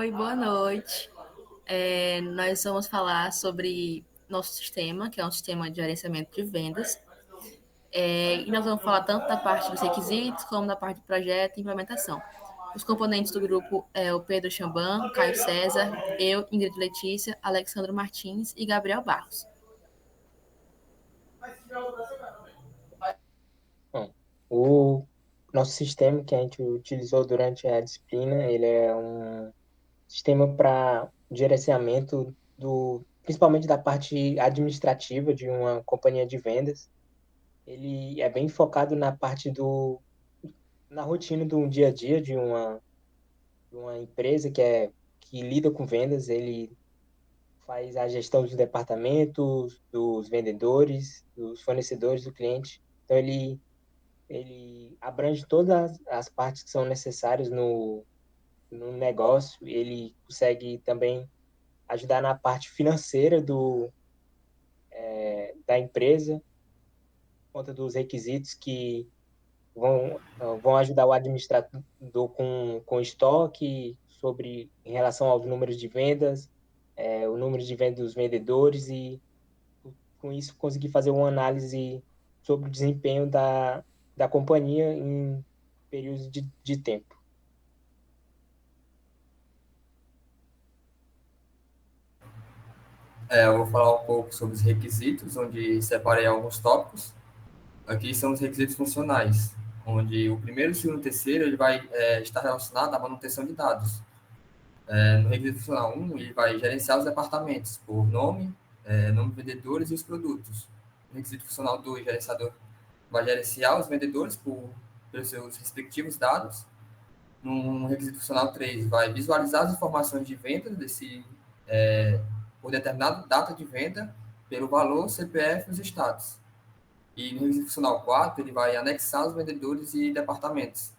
Oi, boa noite. Nós vamos falar sobre nosso sistema, que é um sistema de gerenciamento de vendas. E nós vamos falar tanto da parte dos requisitos, como da parte do projeto e implementação. Os componentes do grupo é o Pedro Chamban, Caio César, eu, Ingrid Letícia, Alexandre Martins e Gabriel Barros. Bom, o nosso sistema que a gente utilizou durante a disciplina, ele é um sistema para gerenciamento principalmente da parte administrativa de uma companhia de vendas. Ele é bem focado na parte na rotina do dia a dia de uma empresa que lida com vendas. Ele faz a gestão dos departamentos, dos vendedores, dos fornecedores, do cliente. Então, ele abrange todas as partes que são necessárias no negócio. Ele consegue também ajudar na parte financeira da empresa, por conta dos requisitos que vão ajudar o administrador com estoque, em relação aos números de vendas, o número de vendas dos vendedores, e com isso conseguir fazer uma análise sobre o desempenho da companhia em períodos de tempo. Eu vou falar um pouco sobre os requisitos, onde separei alguns tópicos. Aqui são os requisitos funcionais, onde o primeiro, o segundo e o terceiro ele vai estar relacionado à manutenção de dados. No requisito funcional 1, ele vai gerenciar os departamentos por nome, nome de vendedores e os produtos. No requisito funcional 2, o gerenciador vai gerenciar os vendedores pelos seus respectivos dados. No requisito funcional 3, vai visualizar as informações de venda por determinada data de venda, pelo valor, CPF e os status. E no requisito funcional 4, ele vai anexar os vendedores e departamentos.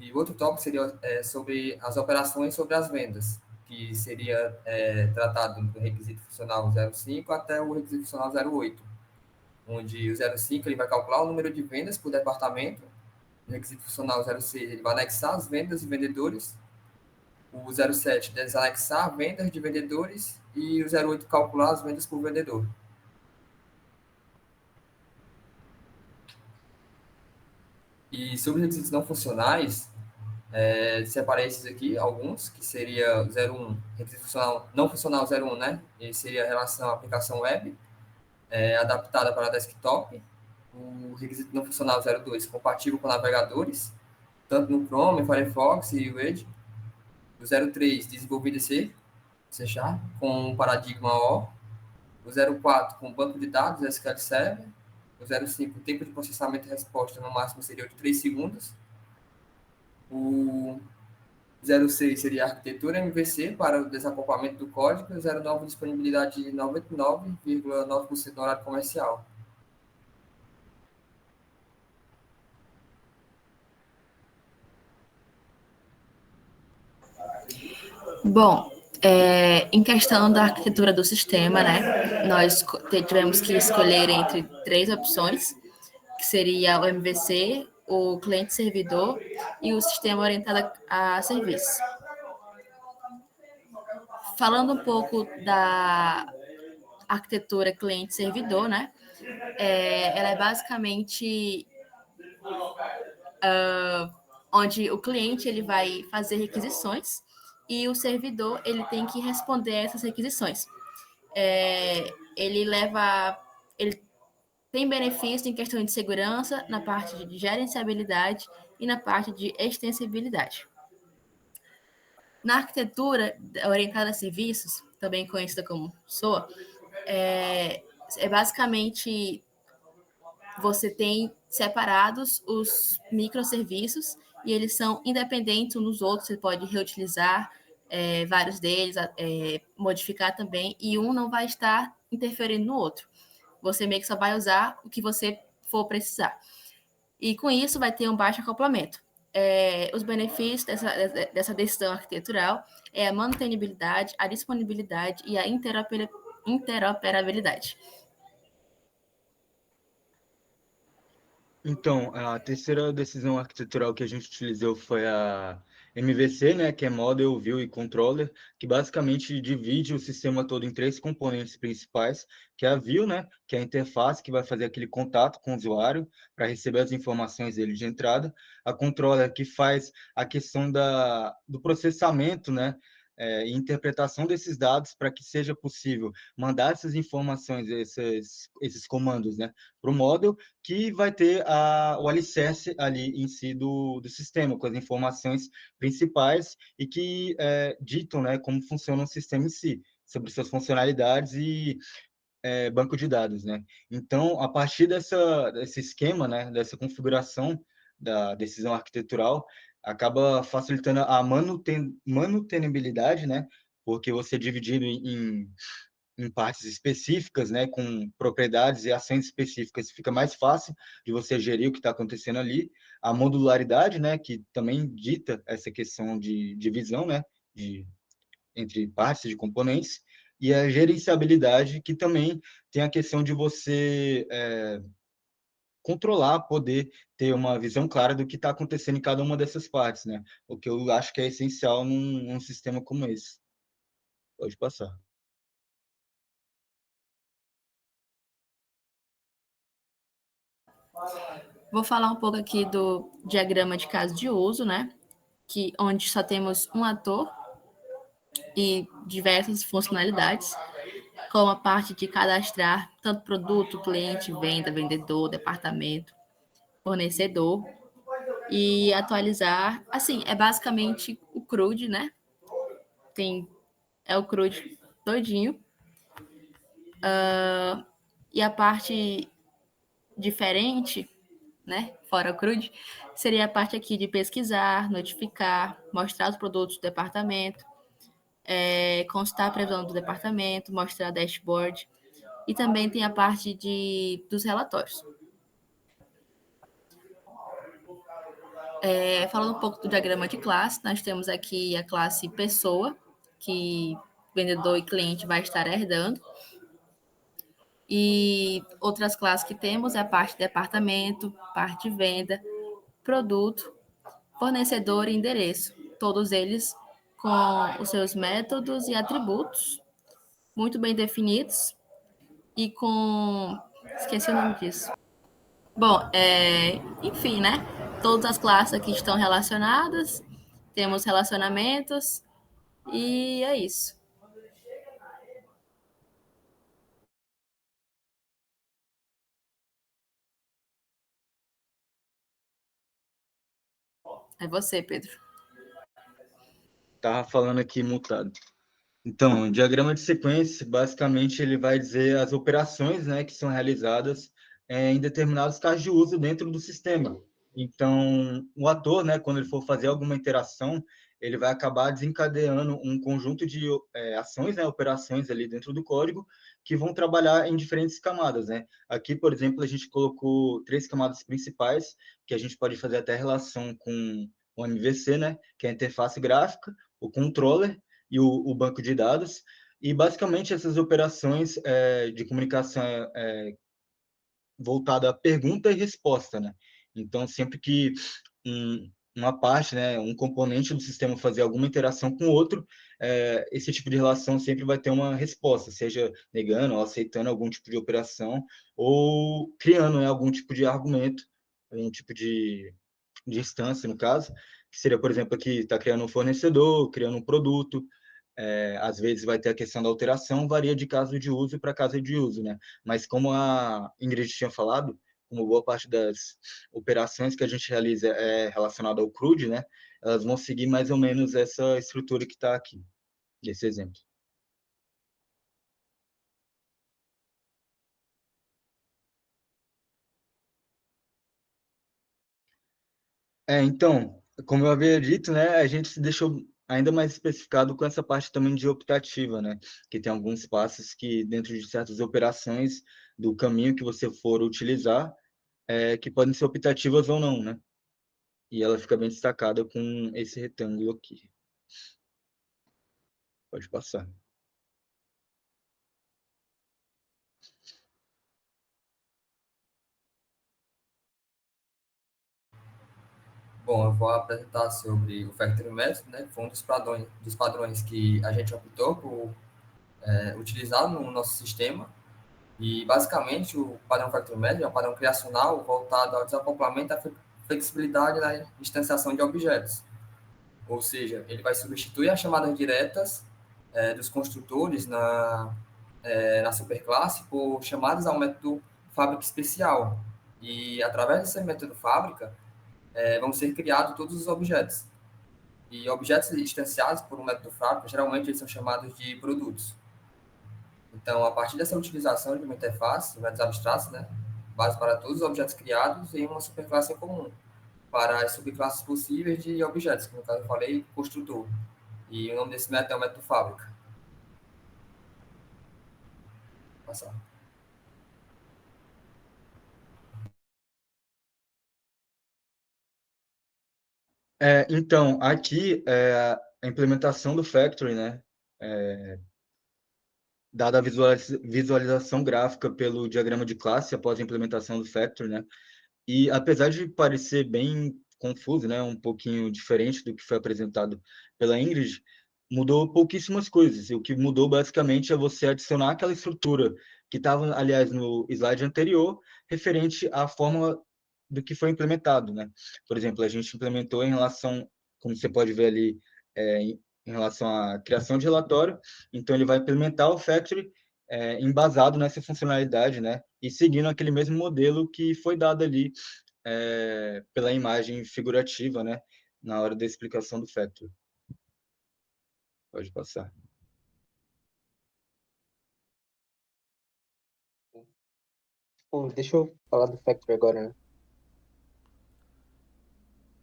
E o outro tópico seria sobre as operações sobre as vendas, que seria tratado do requisito funcional 05 até o requisito funcional 08, onde o 05 ele vai calcular o número de vendas por departamento. No requisito funcional 06, ele vai anexar as vendas e vendedores. O 07, desanexar vendas de vendedores. E o 08, calcular as vendas por vendedor. E sobre os requisitos não funcionais, separei esses aqui, alguns, que seria o 01, requisito funcional, não funcional 01, né? Ele seria a relação à aplicação web, adaptada para desktop. O requisito não funcional 02, compatível com navegadores, tanto no Chrome, Firefox e o Edge. O 03, desenvolvido C Sharp, com paradigma O. O 04, com banco de dados, SQL Server. O 05, o tempo de processamento e resposta no máximo seria de 3 segundos. O 06 seria a arquitetura MVC para o desacoplamento do código. O 09, disponibilidade de 99,9% no horário comercial. Bom, em questão da arquitetura do sistema, né, nós tivemos que escolher entre três opções, que seria o MVC, o cliente-servidor e o sistema orientado a serviços. Falando um pouco da arquitetura cliente-servidor, né, ela é basicamente onde o cliente ele vai fazer requisições e o servidor ele tem que responder a essas requisições. Ele tem benefício em questão de segurança, na parte de gerenciabilidade e na parte de extensibilidade. Na arquitetura orientada a serviços, também conhecida como SOA, basicamente você tem separados os microserviços e eles são independentes uns dos outros, você pode reutilizar vários deles, modificar também, e um não vai estar interferindo no outro. Você meio que só vai usar o que você for precisar. E com isso vai ter um baixo acoplamento. Os benefícios dessa decisão arquitetural é a mantenibilidade, a disponibilidade e a interoperabilidade. Então, a terceira decisão arquitetural que a gente utilizou foi a MVC, né, que é Model, View e Controller, que basicamente divide o sistema todo em três componentes principais, que é a View, né, que é a interface que vai fazer aquele contato com o usuário para receber as informações dele de entrada, a Controller, que faz a questão do processamento, né, e interpretação desses dados para que seja possível mandar essas informações, esses comandos, né, para o model, que vai ter o alicerce ali em si do sistema, com as informações principais e que ditam, né, como funciona o sistema em si, sobre suas funcionalidades e banco de dados, né? Então, a partir desse esquema, né, dessa configuração da decisão arquitetural, acaba facilitando a manutenibilidade, né? Porque você dividindo em partes específicas, né, com propriedades e ações específicas, fica mais fácil de você gerir o que está acontecendo ali. A modularidade, né, que também dita essa questão de divisão, né, entre partes de componentes, e a gerenciabilidade, que também tem a questão de você controlar, poder ter uma visão clara do que está acontecendo em cada uma dessas partes, né? O que eu acho que é essencial num sistema como esse. Pode passar. Vou falar um pouco aqui do diagrama de caso de uso, né? Onde só temos um ator e diversas funcionalidades, como a parte de cadastrar tanto produto, cliente, venda, vendedor, departamento, fornecedor, e atualizar. Assim, é basicamente o CRUD, né? É o CRUD todinho. E a parte diferente, né? Fora o CRUD, seria a parte aqui de pesquisar, notificar, mostrar os produtos do departamento, constar a previsão do departamento, mostrar dashboard. E também tem a parte dos relatórios. Falando um pouco do diagrama de classe, nós temos aqui a classe pessoa, que vendedor e cliente vai estar herdando. E outras classes que temos é a parte de departamento, parte de venda, produto, fornecedor e endereço. Todos eles com os seus métodos e atributos muito bem definidos e com... Esqueci o nome disso. Bom, enfim, né? Todas as classes aqui estão relacionadas, temos relacionamentos e é isso. É você, Pedro. Tava falando aqui mutado. Então, o diagrama de sequência, basicamente, ele vai dizer as operações, né, que são realizadas em determinados casos de uso dentro do sistema. Então, o ator, né, quando ele for fazer alguma interação, ele vai acabar desencadeando um conjunto de ações, né, operações ali dentro do código, que vão trabalhar em diferentes camadas, né? Aqui, por exemplo, a gente colocou três camadas principais, que a gente pode fazer até relação com o MVC, né, que é a interface gráfica, o controller e o banco de dados. E, basicamente, essas operações de comunicação voltada a pergunta e resposta, né? Então, sempre que uma parte, né, um componente do sistema fazer alguma interação com o outro, esse tipo de relação sempre vai ter uma resposta, seja negando ou aceitando algum tipo de operação ou criando, né, algum tipo de argumento, algum tipo de instância, no caso, que seria, por exemplo, aqui está criando um fornecedor, criando um produto, às vezes vai ter a questão da alteração, varia de caso de uso para caso de uso, né? Mas como a Ingrid tinha falado, como boa parte das operações que a gente realiza é relacionada ao CRUD, né? Elas vão seguir mais ou menos essa estrutura que está aqui, desse exemplo. Então, como eu havia dito, né, a gente se deixou ainda mais especificado com essa parte também de optativa, né, que tem alguns passos que, dentro de certas operações do caminho que você for utilizar, que podem ser optativas ou não, né, e ela fica bem destacada com esse retângulo aqui. Pode passar. Bom, eu vou apresentar sobre o Factory Method, né, que foi um dos padrões que a gente optou por utilizar no nosso sistema. E, basicamente, o padrão Factory Method é um padrão criacional voltado ao desacoplamento e à flexibilidade na instanciação de objetos. Ou seja, ele vai substituir as chamadas diretas dos construtores na superclasse por chamadas ao método fábrica especial. E, através desse método fábrica, vão ser criados todos os objetos. E objetos instanciados por um método fábrica, geralmente eles são chamados de produtos. Então, a partir dessa utilização de uma interface, métodos abstratos, né, base para todos os objetos criados em uma superclasse em comum, para as subclasses possíveis de objetos, que no caso eu falei, construtor. E o nome desse método é o método fábrica. Vou passar. Então, aqui a implementação do Factory, né? Dada a visualização gráfica pelo diagrama de classe após a implementação do Factory, né? E apesar de parecer bem confuso, né, um pouquinho diferente do que foi apresentado pela Ingrid, mudou pouquíssimas coisas. E o que mudou basicamente é você adicionar aquela estrutura que estava, aliás, no slide anterior, referente à fórmula do que foi implementado, né? Por exemplo, a gente implementou em relação, como você pode ver ali, em relação à criação de relatório, então ele vai implementar o Factory embasado nessa funcionalidade, né? E seguindo aquele mesmo modelo que foi dado ali pela imagem figurativa, né? Na hora da explicação do Factory. Pode passar. Deixa eu falar do Factory agora, né?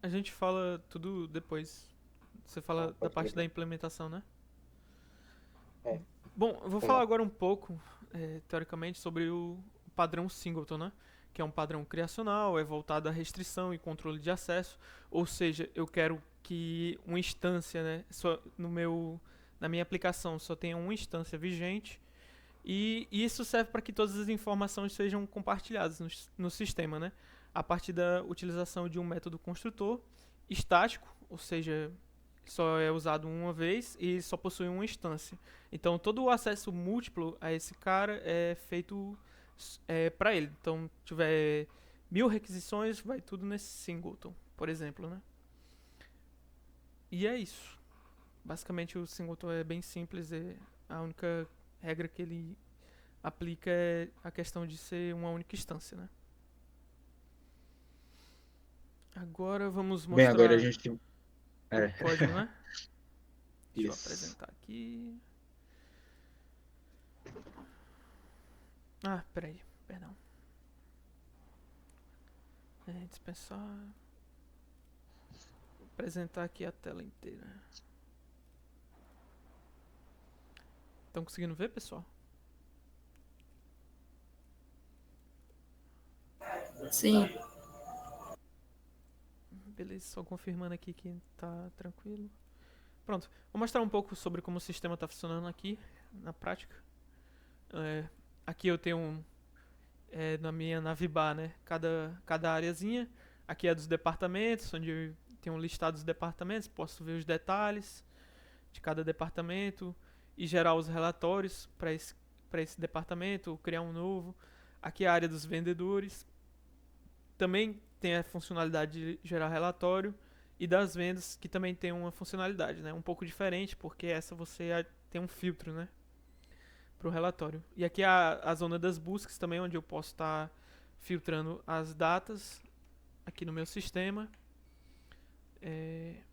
A gente fala tudo depois. Você fala da Pode parte da crer. implementação, né? É, Bom, eu vou foi falar mal. agora um pouco, teoricamente, sobre o padrão Singleton, né? Que é um padrão criacional, é voltado à restrição e controle de acesso. Ou seja, eu quero que uma instância, né? Na minha aplicação só tenha uma instância vigente. E isso serve para que todas as informações sejam compartilhadas no sistema, né? A partir da utilização de um método construtor estático, ou seja, só é usado uma vez e só possui uma instância. Então todo o acesso múltiplo a esse cara é feito para ele. Então tiver 1000 requisições, vai tudo nesse singleton, por exemplo, né? E é isso. Basicamente o singleton é bem simples, a única regra que ele aplica é a questão de ser uma única instância, né? Agora vamos Bem, agora a mostrar gente... o código, né? Deixa eu Isso. apresentar aqui. Ah, peraí, perdão. Dispensar. Vou apresentar aqui a tela inteira. Estão conseguindo ver, pessoal? Sim. Beleza, só confirmando aqui que tá tranquilo. Pronto, vou mostrar um pouco sobre como o sistema está funcionando aqui, na prática. Aqui eu tenho na minha navbar, né, cada areazinha. Aqui é dos departamentos, onde tem um listado dos departamentos, posso ver os detalhes de cada departamento e gerar os relatórios para esse departamento, criar um novo. Aqui é a área dos vendedores. Também tem a funcionalidade de gerar relatório e das vendas, que também tem uma funcionalidade, né? Um pouco diferente, porque essa você tem um filtro, né? Para o relatório. E aqui é a zona das buscas também, onde eu posso estar filtrando as datas aqui no meu sistema. E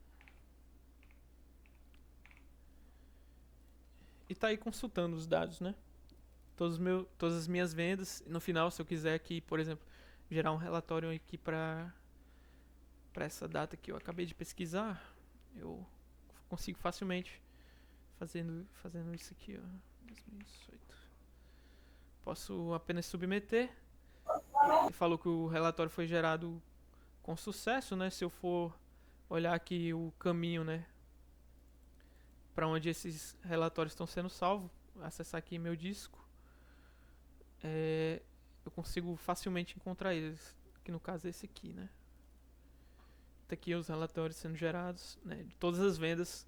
tá aí consultando os dados, né? Todas as minhas vendas. No final, se eu quiser aqui, por exemplo, gerar um relatório aqui para essa data que eu acabei de pesquisar, eu consigo facilmente fazendo isso aqui, ó, 2018. Posso apenas submeter. Ele falou que o relatório foi gerado com sucesso, né? Se eu for olhar aqui o caminho, né, para onde esses relatórios estão sendo salvos, acessar aqui meu disco, eu consigo facilmente encontrar eles, que no caso é esse aqui, né? Tá aqui os relatórios sendo gerados, né, de todas as vendas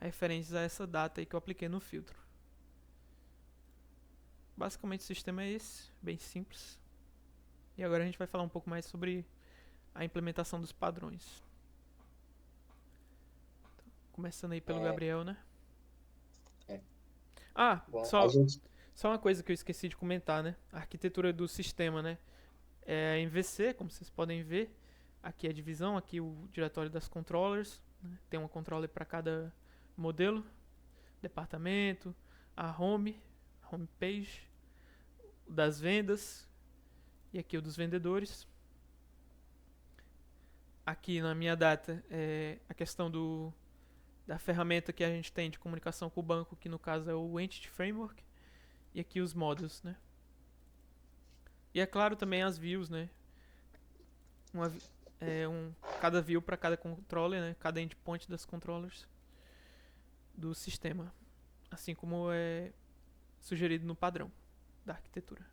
referentes a essa data aí que eu apliquei no filtro. Basicamente o sistema é esse, bem simples. E agora a gente vai falar um pouco mais sobre a implementação dos padrões. Então, começando aí pelo Gabriel, né? Bom, Só uma coisa que eu esqueci de comentar, né? A arquitetura do sistema, né? É em VC, como vocês podem ver. Aqui é a divisão, aqui o diretório das controllers, né? Tem uma controller para cada modelo, departamento, a home page, o das vendas e aqui o dos vendedores. Aqui na minha data é a questão da ferramenta que a gente tem de comunicação com o banco, que no caso é o Entity Framework, e aqui os modos, né? E é claro também as views, né? Cada view para cada controller, né? Cada endpoint das controllers do sistema, assim como é sugerido no padrão da arquitetura.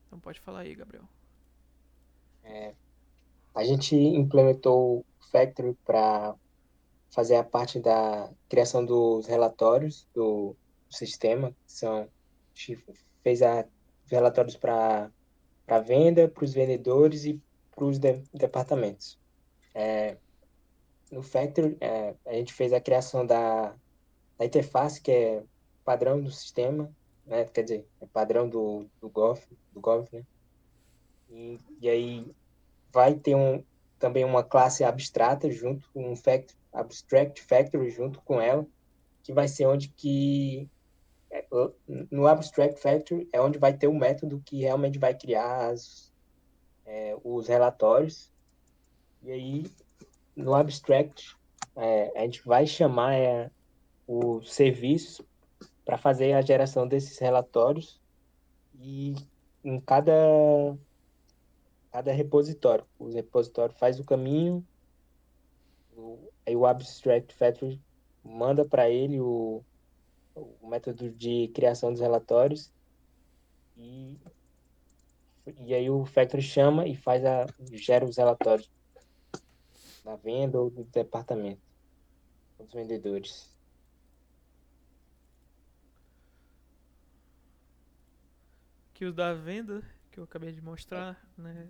Então pode falar aí, Gabriel. A gente implementou o Factory para fazer a parte da criação dos relatórios do sistema. A gente fez os relatórios para venda, para os vendedores e para os departamentos. No Factory, a gente fez a criação da interface, que é padrão do sistema, né? Quer dizer, é padrão do Gov, né? E aí vai ter também uma classe abstrata junto com Abstract Factory junto com ela, que vai ser onde que no Abstract Factory é onde vai ter o método que realmente vai criar os relatórios. E aí no Abstract a gente vai chamar o serviço para fazer a geração desses relatórios e em cada repositório. O repositório faz o caminho, aí o Abstract Factory manda para ele o método de criação dos relatórios e aí o Factory chama e gera os relatórios da venda ou do departamento, dos vendedores. Aqui os da venda, que eu acabei de mostrar, né?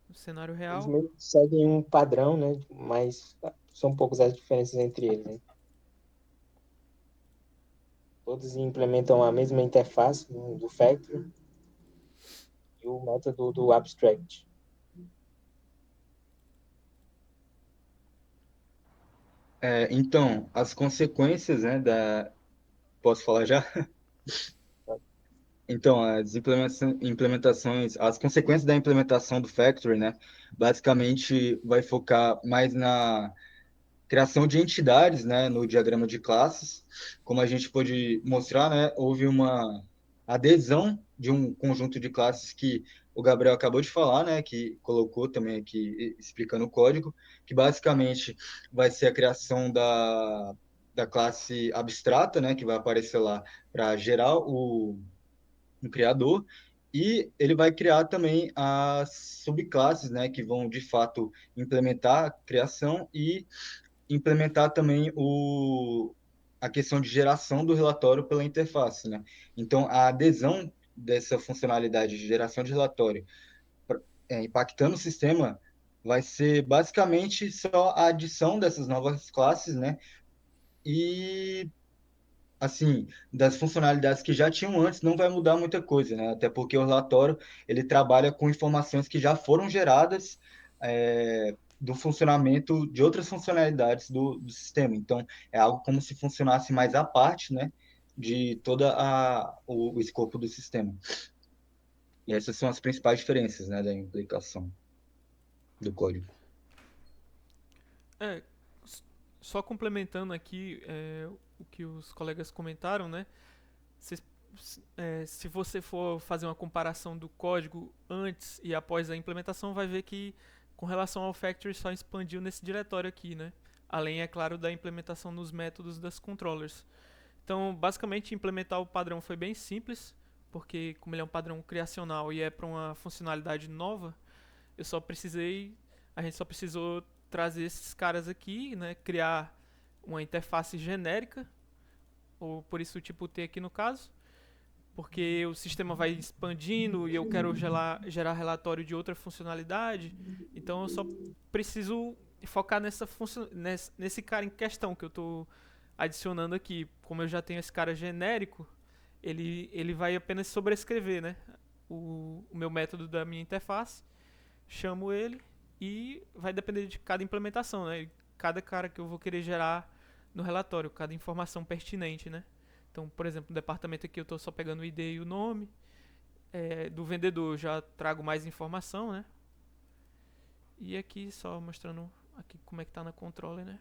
No cenário Eles real. meio que seguem um padrão, né? Mas são poucas as diferenças entre eles, né? Todos implementam a mesma interface do Factory e o método do Abstract. Então, as consequências, né, Posso falar já? Então, as implementações, as consequências da implementação do Factory, né, basicamente vai focar mais na criação de entidades, né, no diagrama de classes. Como a gente pôde mostrar, né, houve uma adesão de um conjunto de classes que o Gabriel acabou de falar, né, que colocou também aqui explicando o código, que basicamente vai ser a criação da classe abstrata, né, que vai aparecer lá para gerar um criador, e ele vai criar também as subclasses, né, que vão de fato implementar a criação e implementar também a questão de geração do relatório pela interface, né? Então, a adesão dessa funcionalidade de geração de relatório impactando o sistema vai ser basicamente só a adição dessas novas classes, né? E assim, das funcionalidades que já tinham antes, não vai mudar muita coisa, né? Até porque o relatório ele trabalha com informações que já foram geradas do funcionamento de outras funcionalidades do sistema. Então, é algo como se funcionasse mais à parte, né? De toda o escopo do sistema. E essas são as principais diferenças, né? Da implicação do código. É, só complementando aqui o que os colegas comentaram, né? Se você for fazer uma comparação do código antes e após a implementação, vai ver que com relação ao Factory só expandiu nesse diretório aqui, né? Além, é claro, da implementação nos métodos das controllers. Então, basicamente, implementar o padrão foi bem simples. porque como ele é um padrão criacional e é para uma funcionalidade nova, a gente só precisou trazer esses caras aqui, né, criar uma interface genérica, ou por isso o tipo T aqui no caso, porque o sistema vai expandindo e eu quero gerar relatório de outra funcionalidade, então eu só preciso focar nesse cara em questão que eu estou adicionando aqui. Como eu já tenho esse cara genérico, ele vai apenas sobrescrever, né, o meu método da minha interface, chamo ele e vai depender de cada implementação, né, cada cara que eu vou querer gerar no relatório, cada informação pertinente, né. Então, por exemplo, no departamento aqui eu estou só pegando o ID e o nome. Do vendedor eu já trago mais informação, né? E aqui só mostrando aqui como é que está na controller, né?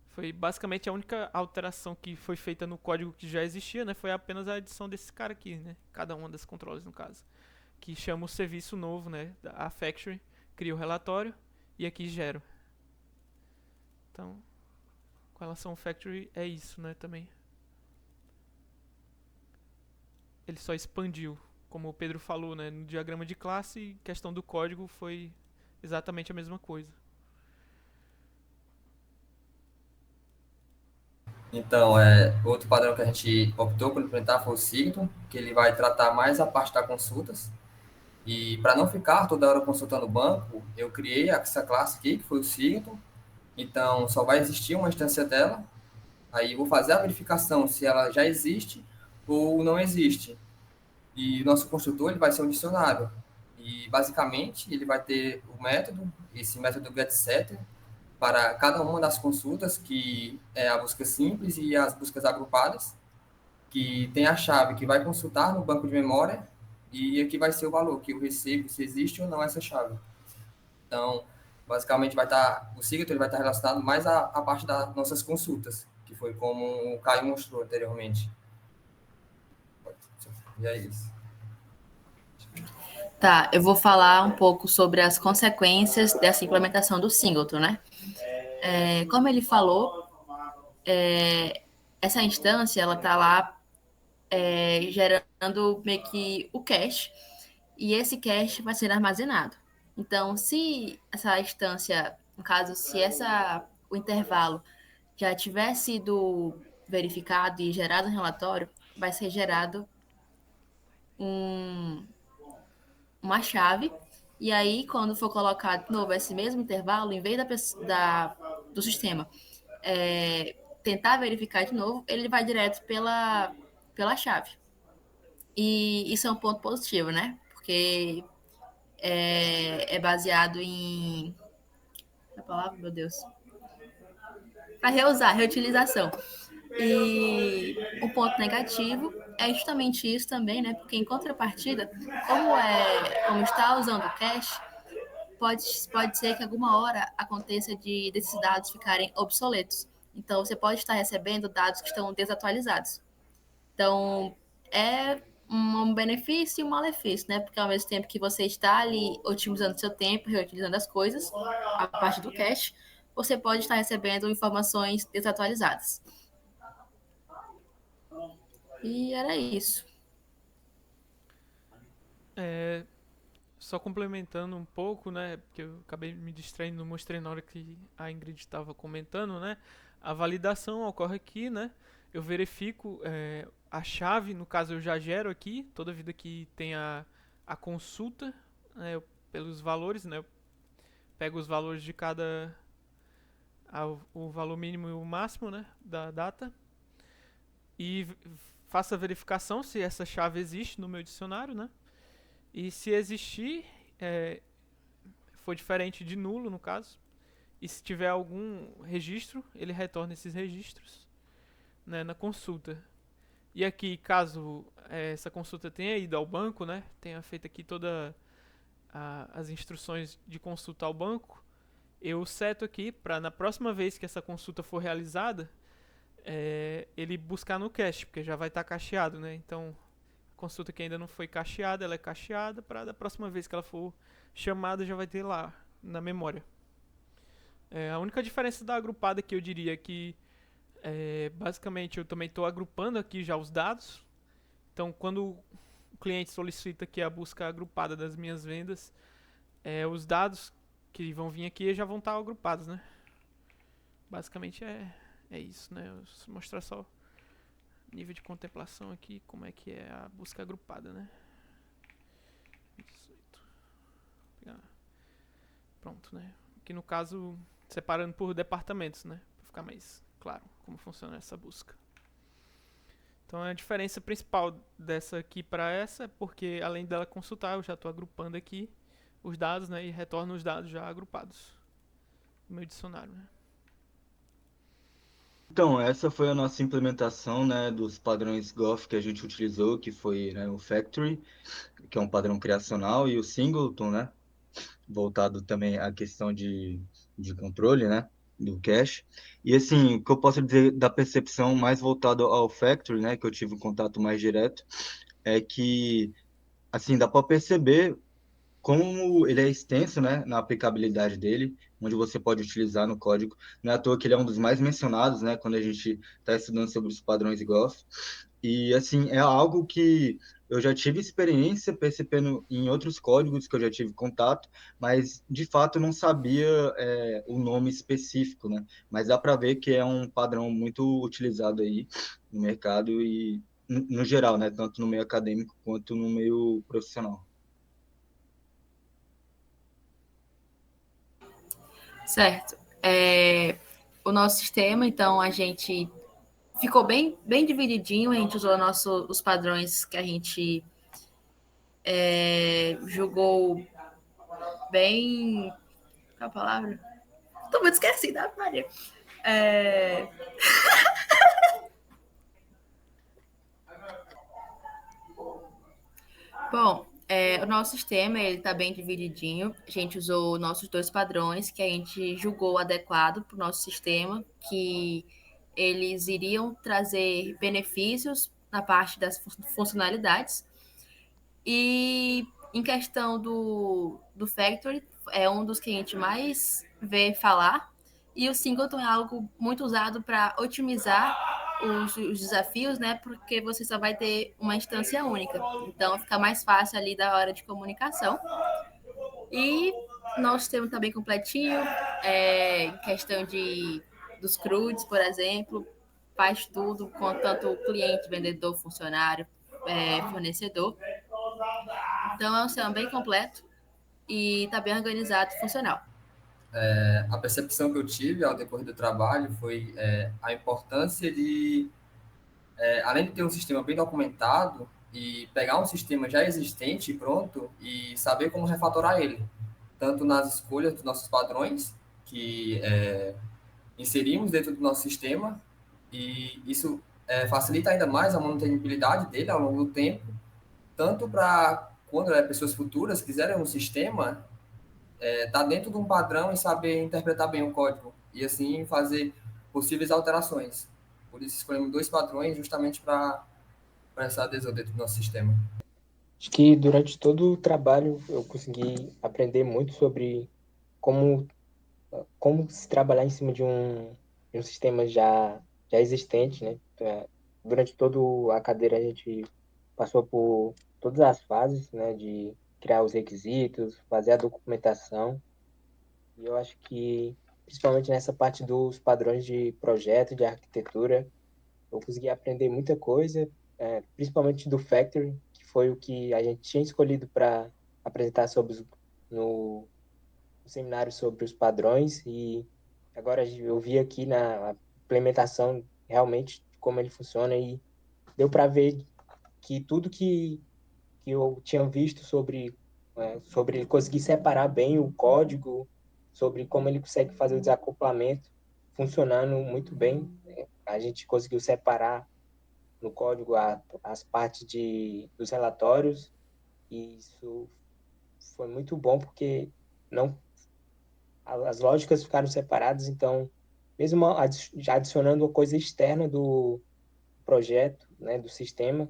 Foi basicamente a única alteração que foi feita no código que já existia, né? Foi apenas a adição desse cara aqui, né? Cada uma das controllers no caso. Que chama o serviço novo, né? A factory, cria o relatório e aqui gera. Então, com relação ao factory é isso, né? Também. Ele só expandiu, como o Pedro falou, né, no diagrama de classe, questão do código foi exatamente a mesma coisa. Então, outro padrão que a gente optou por implementar foi o Sigton, que ele vai tratar mais a parte das consultas. E para não ficar toda hora consultando o banco, eu criei essa classe aqui, que foi o Sigton. Então, só vai existir uma instância dela. Aí eu vou fazer a verificação se ela já existe ou não existe. E o nosso construtor ele vai ser um dicionário. E, basicamente, ele vai ter o método, esse método getSetter, para cada uma das consultas, que é a busca simples e as buscas agrupadas, que tem a chave que vai consultar no banco de memória e aqui vai ser o valor que eu recebo, se existe ou não essa chave. Então, basicamente, o Sigton ele vai estar relacionado mais à parte das nossas consultas, que foi como o Caio mostrou anteriormente. E é isso. Tá, eu vou falar um pouco sobre as consequências dessa implementação do Singleton, né? Como ele falou, essa instância, ela tá lá gerando meio que o cache, e esse cache vai ser armazenado. Então, se essa instância, no caso, se o intervalo já tiver sido verificado e gerado um relatório, vai ser gerado uma chave, e aí, quando for colocado de novo esse mesmo intervalo, em vez do sistema tentar verificar de novo, ele vai direto pela chave. E isso é um ponto positivo, né? Porque é baseado em... A palavra, meu Deus. Para reutilização. E o ponto negativo é justamente isso também, né? Porque em contrapartida, como está usando o cache, pode ser que alguma hora aconteça desses dados ficarem obsoletos. Então, você pode estar recebendo dados que estão desatualizados. Então, é um benefício e um malefício, né? Porque ao mesmo tempo que você está ali otimizando seu tempo, reutilizando as coisas, a parte do cache, você pode estar recebendo informações desatualizadas. E era isso. Só complementando um pouco, né? Porque eu acabei me distraindo, não mostrei na hora que a Ingrid estava comentando, né? A validação ocorre aqui, né? Eu verifico a chave, no caso eu já gero aqui, toda vida que tem a consulta, né, pelos valores, né? Eu pego os valores de cada... o valor mínimo e o máximo, né, da data. E faço a verificação se essa chave existe no meu dicionário, né? E se existir, for diferente de nulo, no caso, e se tiver algum registro, ele retorna esses registros, né, na consulta. E aqui, caso essa consulta tenha ido ao banco, né, tenha feito aqui todas as instruções de consulta ao banco, eu seto aqui para na próxima vez que essa consulta for realizada, ele buscar no cache, porque já vai estar cacheado, né? Então, a consulta que ainda não foi cacheada, ela é cacheada para da próxima vez que ela for chamada já vai ter lá na memória. A única diferença da agrupada que eu diria que basicamente eu também estou agrupando aqui já os dados. Então, quando o cliente solicita aqui a busca agrupada das minhas vendas, os dados que vão vir aqui já vão estar agrupados, né? Basicamente é isso, né? Eu vou mostrar só o nível de contemplação aqui, como é que é a busca agrupada, né? 18. Pronto, né? Aqui no caso, separando por departamentos, né? Para ficar mais claro como funciona essa busca. Então a diferença principal dessa aqui para essa é porque além dela consultar, eu já estou agrupando aqui os dados, né? E retorno os dados já agrupados no meu dicionário, né? Então, essa foi a nossa implementação, né, dos padrões Goff que a gente utilizou, que foi, né, o Factory, que é um padrão criacional, e o Singleton, né, voltado também à questão de controle, né, do cache. E assim, o que eu posso dizer da percepção mais voltada ao Factory, né, que eu tive um contato mais direto, é que, assim, dá para perceber como ele é extenso, né, na aplicabilidade dele, onde você pode utilizar no código. Não é à toa que ele é um dos mais mencionados, né, quando a gente está estudando sobre os padrões Goff. E, assim, é algo que eu já tive experiência percebendo em outros códigos que eu já tive contato, mas, de fato, eu não sabia o nome específico, né? Mas dá para ver que é um padrão muito utilizado aí no mercado e, no geral, né? Tanto no meio acadêmico quanto no meio profissional. Certo. O nosso sistema, então, a gente ficou bem divididinho, a gente usou os padrões que a gente julgou bem. Qual a palavra? Tô muito esquecida, Maria. Bom, o nosso sistema ele está bem divididinho. A gente usou nossos dois padrões que a gente julgou adequado para o nosso sistema, que eles iriam trazer benefícios na parte das funcionalidades. E em questão do Factory, é um dos que a gente mais vê falar. E o Singleton é algo muito usado para otimizar os desafios, né? Porque você só vai ter uma instância única. Então fica mais fácil ali da hora de comunicação. E nosso sistema está bem completinho. Em questão dos CRUDs, por exemplo, faz tudo com tanto cliente, vendedor, funcionário, fornecedor. Então é um sistema bem completo e está bem organizado e funcional. A percepção que eu tive ao decorrer do trabalho foi a importância de, além de ter um sistema bem documentado, e pegar um sistema já existente e pronto e saber como refatorar ele, tanto nas escolhas dos nossos padrões, que inserimos dentro do nosso sistema, e isso facilita ainda mais a manutenabilidade dele ao longo do tempo, tanto para quando pessoas futuras quiserem um sistema, tá dentro de um padrão e saber interpretar bem o código, e assim fazer possíveis alterações. Por isso escolhemos dois padrões justamente para essa adesão dentro do nosso sistema. Acho que durante todo o trabalho eu consegui aprender muito sobre como, como se trabalhar em cima de um sistema já existente, né? Durante toda a cadeira a gente passou por todas as fases, né? De criar os requisitos, fazer a documentação. E eu acho que, principalmente nessa parte dos padrões de projeto, de arquitetura, eu consegui aprender muita coisa, principalmente do Factory, que foi o que a gente tinha escolhido para apresentar no, no seminário sobre os padrões. E agora eu vi aqui na implementação realmente como ele funciona e deu para ver que tudo que eu tinha visto sobre ele conseguir separar bem o código, sobre como ele consegue fazer o desacoplamento funcionando muito bem. A gente conseguiu separar no código as partes dos relatórios e isso foi muito bom porque não as lógicas ficaram separadas, então mesmo adicionando uma coisa externa do projeto, né, do sistema,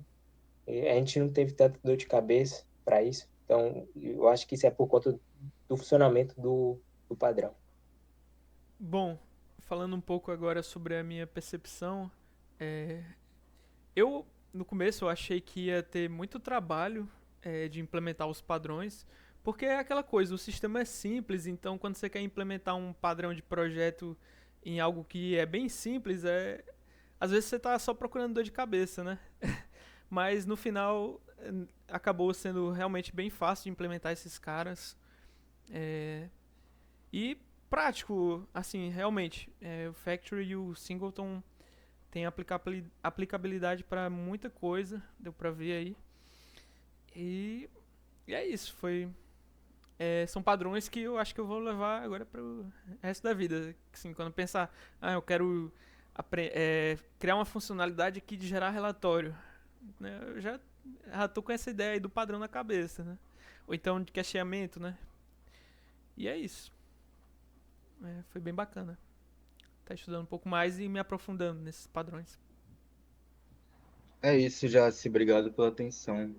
a gente não teve tanta dor de cabeça para isso. Então, eu acho que isso é por conta do funcionamento do padrão. Bom, falando um pouco agora sobre a minha percepção, eu no começo eu achei que ia ter muito trabalho de implementar os padrões, porque é aquela coisa, o sistema é simples, então quando você quer implementar um padrão de projeto em algo que é bem simples, às vezes você está só procurando dor de cabeça, né? Mas no final acabou sendo realmente bem fácil de implementar esses caras. E prático, assim, realmente. O Factory e o Singleton tem aplicabilidade para muita coisa, deu pra ver aí. E é isso, são padrões que eu acho que eu vou levar agora pro resto da vida. Assim, quando pensar, eu quero criar uma funcionalidade aqui de gerar relatório, né? Eu já tô com essa ideia aí do padrão na cabeça, né? Ou então de cacheamento, né? E é isso. Foi bem bacana. Tá estudando um pouco mais e me aprofundando nesses padrões. É isso, Jace. Obrigado pela atenção.